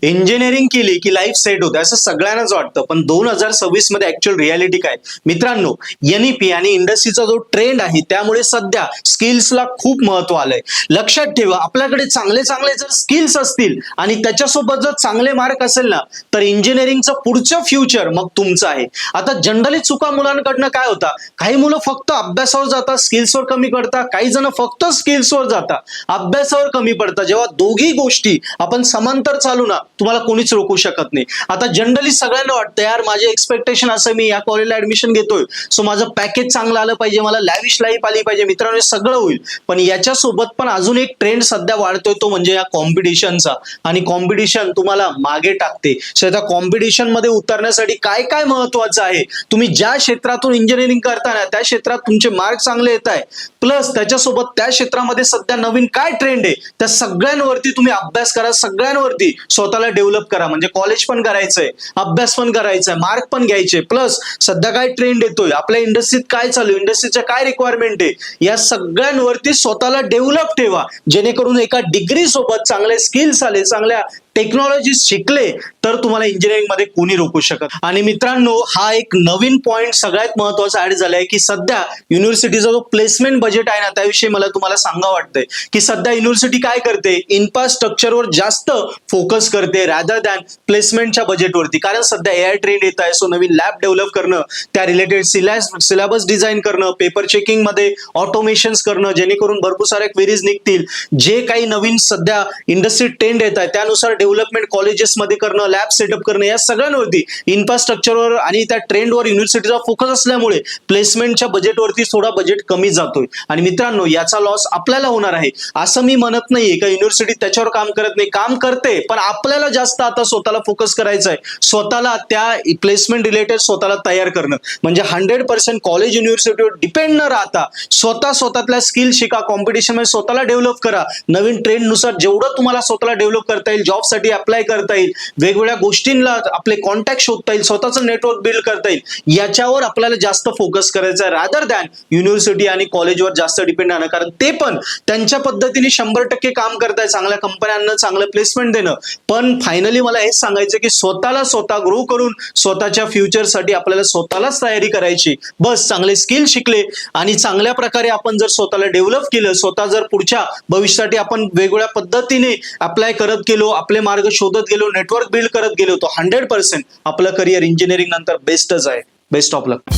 Engineering केली की life set होते असं सगळ्यांनाच वाटतं, पण 2026 मध्ये ऍक्च्युअल रियालिटी काय मित्रांनो, एनईपी आणि इंडस्ट्रीचा जो ट्रेंड आहे त्यामुळे सध्या स्किल्सला खूप महत्व आलंय. लक्षात ठेवा, आपल्याकडे चांगले चांगले जर स्किल्स असतील आणि त्याच्यासोबत जर चांगले मार्क असेल ना, तर इंजिनिअरिंगचं पुढचं फ्युचर मग तुमचं आहे. आता जनरली चुका मुलांकडनं काय होता, काही मुलं फक्त अभ्यासावर जातात, स्किल्सवर कमी पडतात, काही जण फक्त स्किल्सवर जातात, अभ्यासावर कमी पडतात. जेव्हा दोघी गोष्टी आपण समांतर चालू ना, तुम्हाला कोणीच रोखू शकत नाही. आता जनरली सगळ्यांना वाटतं यार माझे एक्सपेक्टेशन असं, मी या कॉलेजला ऍडमिशन घेतोय सो माझं पॅकेज चांगलं आलं पाहिजे, मला लॅविश लाईफ आली पाहिजे. मित्रांनो, सगळं होईल, पण याच्यासोबत पण अजून एक ट्रेंड सध्या वाढतोय, तो म्हणजे या कॉम्पिटिशनचा. आणि कॉम्पिटिशन तुम्हाला मागे टाकते. सो त्या कॉम्पिटिशन मध्ये उतरण्यासाठी काय काय महत्वाचं आहे, तुम्ही ज्या क्षेत्रातून इंजिनिअरिंग करताना त्या क्षेत्रात तुमचे मार्क चांगले येत आहे, प्लस त्याच्यासोबत त्या क्षेत्रामध्ये सध्या नवीन काय ट्रेंड आहे त्या सगळ्यांवरती तुम्ही अभ्यास करा, सगळ्यांवरती स्वतःला डेव्हलप करा. म्हणजे कॉलेज पण करायचंय, अभ्यास पण करायचंय, मार्क पण घ्यायचे, प्लस सध्या काय ट्रेंड येतोय, आपल्या इंडस्ट्रीत काय चालू आहे, इंडस्ट्रीच्या काय रिक्वायरमेंट आहे, या सगळ्यांवरती स्वतःला डेव्हलप ठेवा. जेणेकरून एका डिग्री सोबत चांगले स्किल्स आले, चांगल्या टेक्नॉलॉजी शिकले तर तुम्हाला इंजिनिअरिंग मध्ये कोणी रोखू शकत. आणि मित्रांनो, हा एक नवीन पॉइंट सगळ्यात महत्वाचा ऍड झालाय की सध्या युनिव्हर्सिटीचा जो प्लेसमेंट बजेट आहे ना, त्याविषयी मला तुम्हाला सांगा वाटतंय की सध्या युनिव्हर्सिटी काय करते, इन्फ्रास्ट्रक्चरवर जास्त फोकस करते रॅदर दॅन प्लेसमेंटच्या बजेटवरती. कारण सध्या एआय ट्रेंड येत आहे, सो नवीन लॅब डेव्हलप करणं, त्या रिलेटेड सिलेबस डिझाईन करणं, पेपर चेकिंग मध्ये ऑटोमेशन्स करणं, जेणेकरून भरपूर साऱ्या क्वेरीज निघतील. जे काही नवीन सध्या इंडस्ट्री ट्रेंड येत आहे त्यानुसार डेव्हलपमेंट कॉलेजेसमध्ये करणं, लॅब सेटअप करणं, या सगळ्यांवरती इन्फ्रास्ट्रक्चरवर आणि त्या ट्रेंडवर युनिव्हर्सिटीचा फोकस असल्यामुळे प्लेसमेंटच्या बजेटवरती थोडा बजेट कमी जातोय. आणि मित्रांनो, याचा लॉस आपल्याला होणार आहे. असं मी म्हणत नाहीये का युनिव्हर्सिटी त्याच्यावर काम करत नाही, काम करते, पण आपल्याला जास्त आता स्वतःला फोकस करायचा आहे, स्वतःला त्या प्लेसमेंट रिलेटेड स्वतःला तयार करणं. म्हणजे 100% कॉलेज युनिव्हर्सिटीवर डिपेंड न राहता स्वतःतल्या स्किल शिका, कॉम्पिटिशन मध्ये स्वतःला डेव्हलप करा. नवीन ट्रेंड नुसार जेवढं तुम्हाला स्वतःला डेव्हलप करता येईल, जॉब साठी अप्लाय करता येईल, वेगवेगळ्या गोष्टींना आपले कॉन्टॅक्ट शोधता येईल, स्वतःचं नेटवर्क बिल्ड करता येईल, याच्यावर आपल्याला जास्त फोकस करायचा आहे रादर दॅन युनिव्हर्सिटी आणि कॉलेजवर जास्त डिपेंड राहणं. कारण ते पण त्यांच्या पद्धतीने 100% काम करताय, चांगल्या कंपन्यांना चांगलं प्लेसमेंट देणं. पण फायनली मला हेच सांगायचं की स्वतःला स्वतः ग्रो करून स्वतःच्या फ्युचरसाठी आपल्याला स्वतःलाच तयारी करायची. बस चांगले स्किल शिकले आणि चांगल्या प्रकारे आपण जर स्वतःला डेव्हलप केलं, स्वतः जर पुढच्या भविष्यासाठी आपण वेगवेगळ्या पद्धतीने अप्लाय करत गेलो, आपले मार्ग शोधत गेलो, नेटवर्क बिल्ड करत गेलो, तो 100% आपलं करिअर इंजिनिअरिंग नंतर बेस्टच आहे. Best of luck.